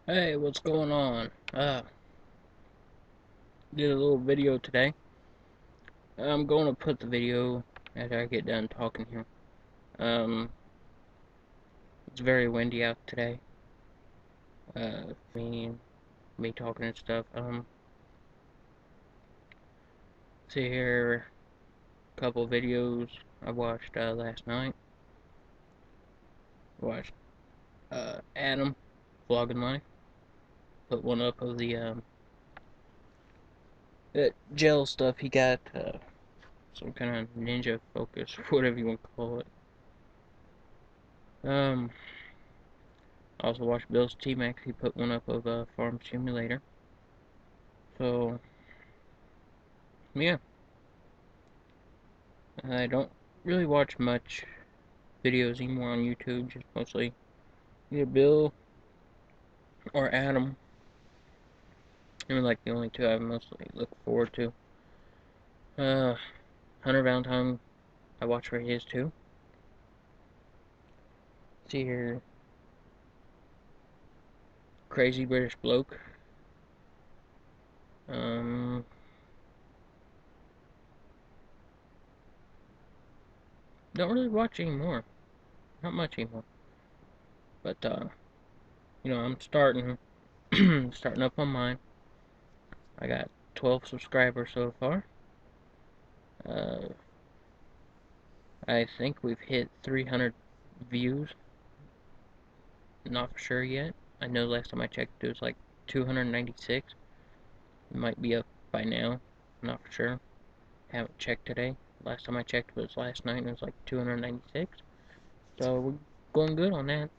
Hey, what's going on? Did a little video today. I'm going to put the video after I get done talking here. Um, it's very windy out today. Me talking and stuff. See here, a couple videos I watched last night. Watched Adam vlogging life. Put one up of the that gel stuff he got. Some kind of ninja focus or whatever you want to call it. Um, I also watched Bill's T-Max. He put one up of Farm Simulator. So, yeah. I don't really watch much videos anymore on YouTube. Just mostly either Bill or Adam. They're like the only two I mostly look forward to. Uh, Hunter Valentine, I watch for his too. See here, Crazy British Bloke. Um, don't really watch anymore. Not much anymore. But I'm starting starting up on mine. I got 12 subscribers so far. Uh, I think we've hit 300 views. Not for sure yet. I know last time I checked it was like 296. It might be up by now. Not for sure. Haven't checked today. Last time I checked was last night and it was like 296. So we're going good on that.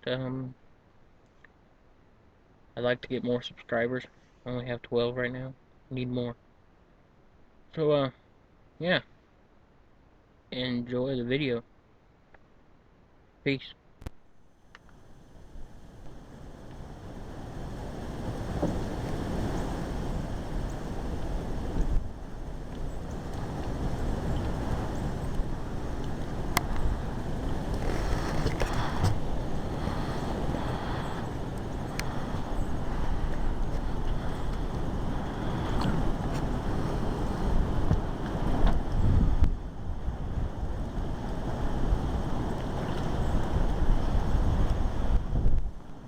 I'd like to get more subscribers. I only have 12 right now. Need more. So yeah. Enjoy the video. Peace.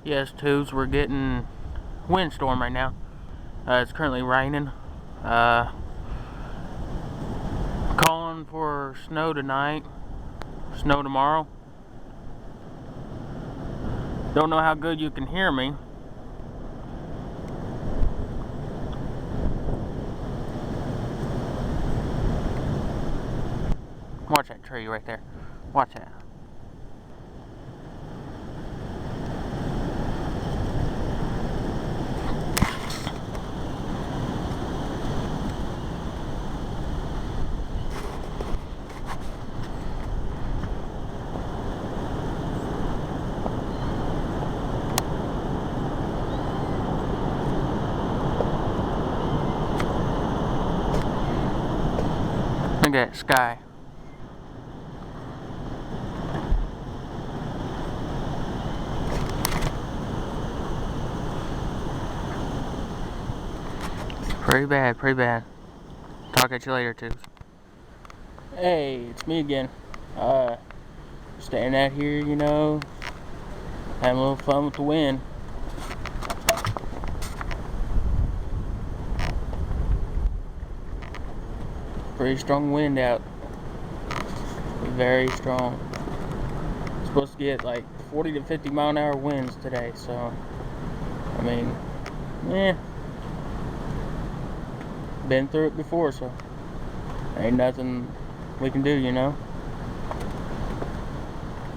Yes, Tubes, we're getting windstorm right now. It's currently raining. Calling for snow tonight, snow tomorrow. Don't know how good you can hear me. Watch that tree right there. Watch that. Look at that sky. Pretty bad, pretty bad. Talk at you later, Tubes. Hey, it's me again. Staying out here, having a little fun with the wind. Pretty strong wind out. Very strong. Supposed to get like 40 to 50 mile an hour winds today, so I mean, been through it before, so ain't nothing we can do.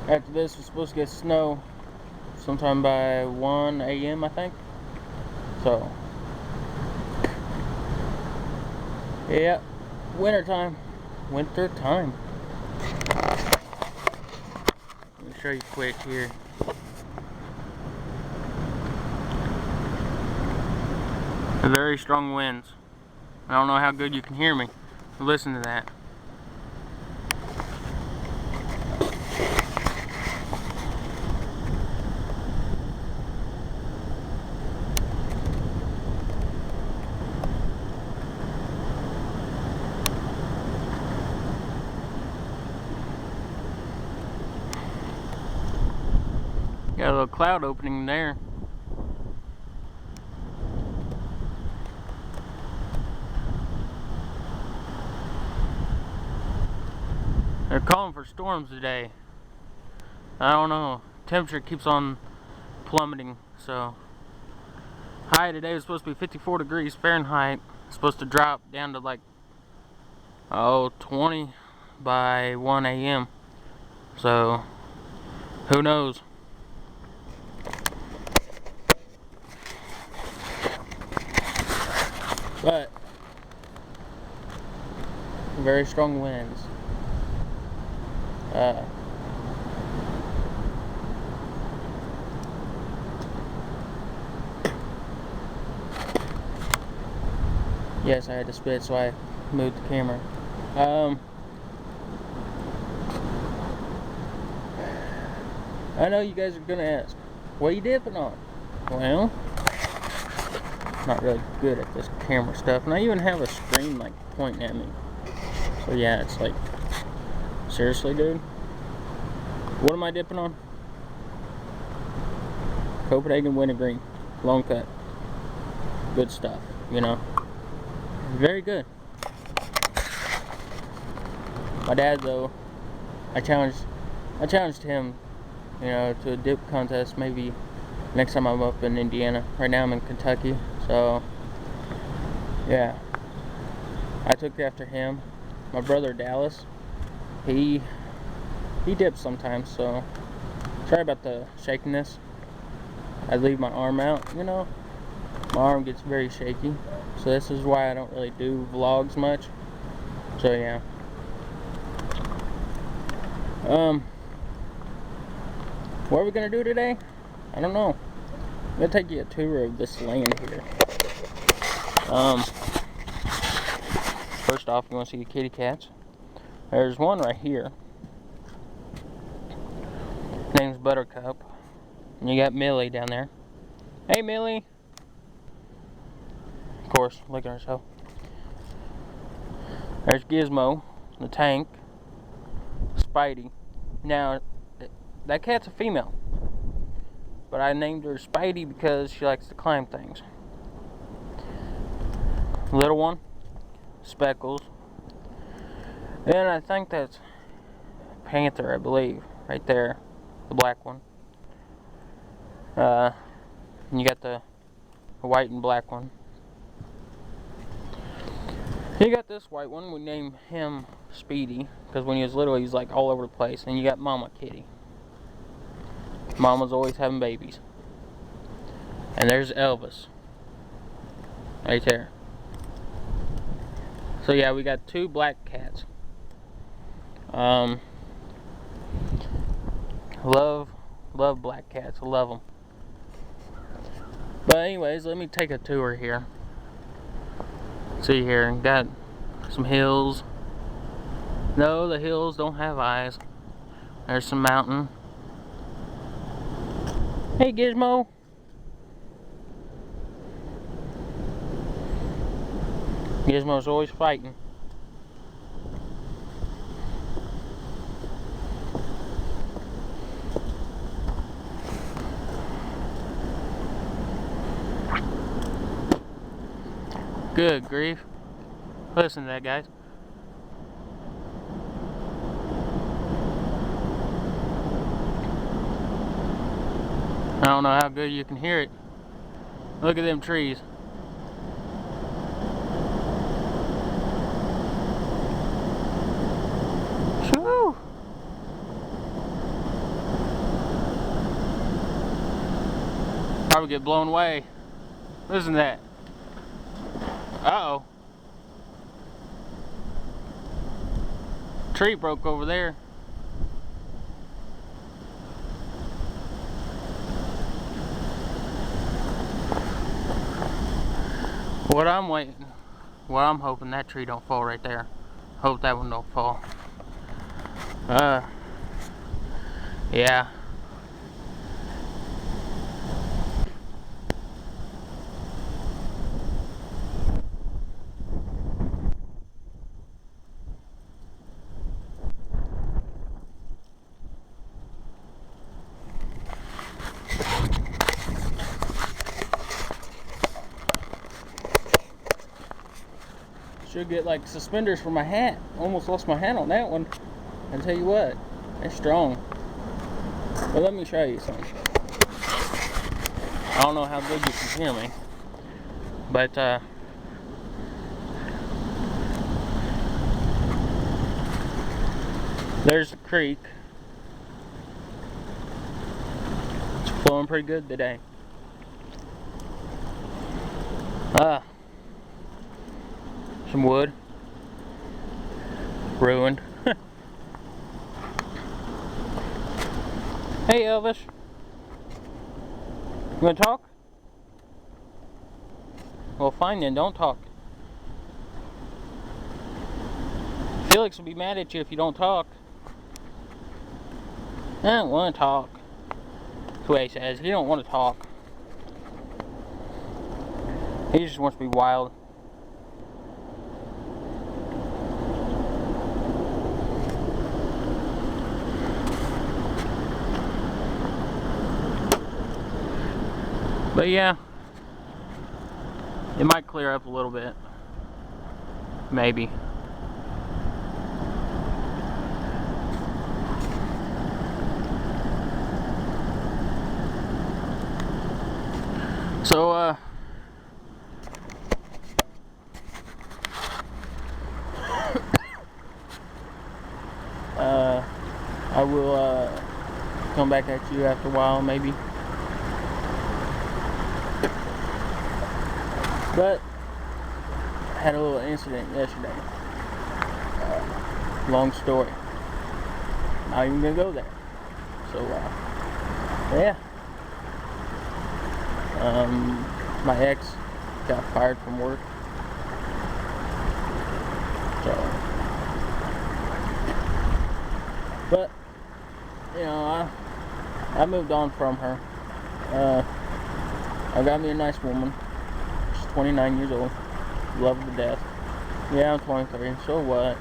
After this, we're supposed to get snow sometime by 1 a.m. I think. So yeah, winter time. Let me show you quick here. Very strong winds. I don't know how good you can hear me. Listen to that. Got a little cloud opening there. They're calling for storms today. I don't know. Temperature keeps on plummeting, so high today is supposed to be 54 degrees Fahrenheit. It's supposed to drop down to like 20 by 1 a.m. So who knows? But very strong winds. Yes, I had to spit, so I moved the camera. I know you guys are gonna ask, what are you dipping on? Well, not really good at this camera stuff, and I even have a screen like pointing at me. So yeah, it's like, seriously, dude, what am I dipping on? Copenhagen Wintergreen, long cut, good stuff, you know, very good. My dad, though, I challenged him, you know, to a dip contest maybe next time I'm up in Indiana. Right now I'm in Kentucky, so yeah, I took after him. My brother Dallas, he dips sometimes, so sorry about the shakiness. I leave my arm out, you know, my arm gets very shaky, so this is why I don't really do vlogs much. So yeah. What are we gonna do today? I don't know. I'm gonna take you a tour of this land here. First off, you wanna see the kitty cats? There's one right here. His name's Buttercup. And you got Millie down there. Hey, Millie! Of course, looking at herself. There's Gizmo, the tank. Spidey. Now, that cat's a female, but I named her Spidey because she likes to climb things. Little one, Speckles. And I think that's Panther, I believe, right there, the black one. And you got the white and black one. You got this white one, we named him Speedy, because when he was little, he was like all over the place. And you got Mama Kitty. Mama's always having babies. And there's Elvis. Right there. So yeah, we got two black cats. Love black cats. I love them. But anyways, let me take a tour here. See here, got some hills. No, the hills don't have eyes. There's some mountain. Hey, Gizmo. Gizmo's always fighting. Good grief. Listen to that, guys. I don't know how good you can hear it. Look at them trees. Whew. Probably get blown away. Listen to that. Uh-oh. Tree broke over there. What I'm hoping that tree don't fall right there. Hope that one don't fall. Yeah. should get like suspenders for my hat. Almost lost my hat on that one. I tell you what, it's strong. But let me show you something. I don't know how good you can hear me, but there's the creek. It's flowing pretty good today. Some wood. Ruined. Hey Elvis. You wanna talk? Well, fine then, don't talk. Felix will be mad at you if you don't talk. I don't want to talk. That's what he says. He don't want to talk. He just wants to be wild. But yeah, it might clear up a little bit. Maybe. So, I will, come back at you after a while, maybe. But I had a little incident yesterday. Long story. Not even gonna go there. So, yeah. My ex got fired from work. So, but you know, I moved on from her. I got me a nice woman. 29 years old, love her to death. Yeah, I'm 23, so what?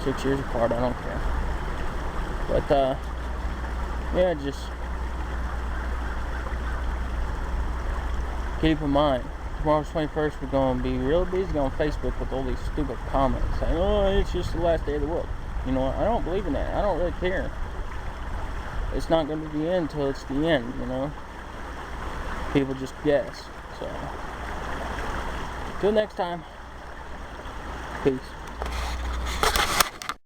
6 years apart, I don't care. But, yeah, just keep in mind, tomorrow's 21st, we're going to be real busy on Facebook with all these stupid comments saying, oh, it's just the last day of the world. You know what? I don't believe in that. I don't really care. It's not going to be the end until it's the end, you know? People just guess, so. Till next time, peace.